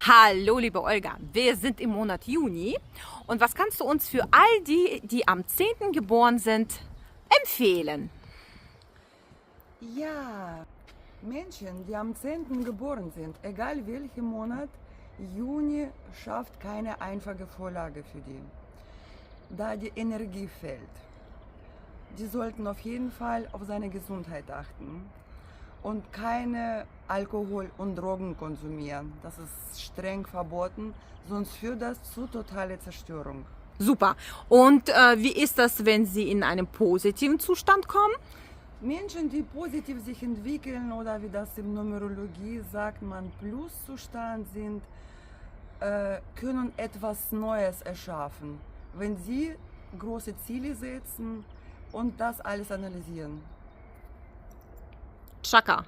Hallo, liebe Olga. Wir sind im Monat Juni. Und was kannst du uns für all die, die am 10. geboren sind, empfehlen? Ja, Menschen, die am 10. geboren sind, egal welcher Monat, Juni schafft keine einfache Vorlage für die, da die Energie fehlt. Die sollten auf jeden Fall auf seine Gesundheit achten und keine Alkohol und Drogen konsumieren. Das ist streng verboten, sonst führt das zu totaler Zerstörung. Super. Und wie ist das, wenn sie in einen positiven Zustand kommen? Menschen, die positiv sich entwickeln oder wie das in Numerologie sagt man Pluszustand sind, können etwas Neues erschaffen, wenn sie große Ziele setzen und das alles analysieren. Chaka.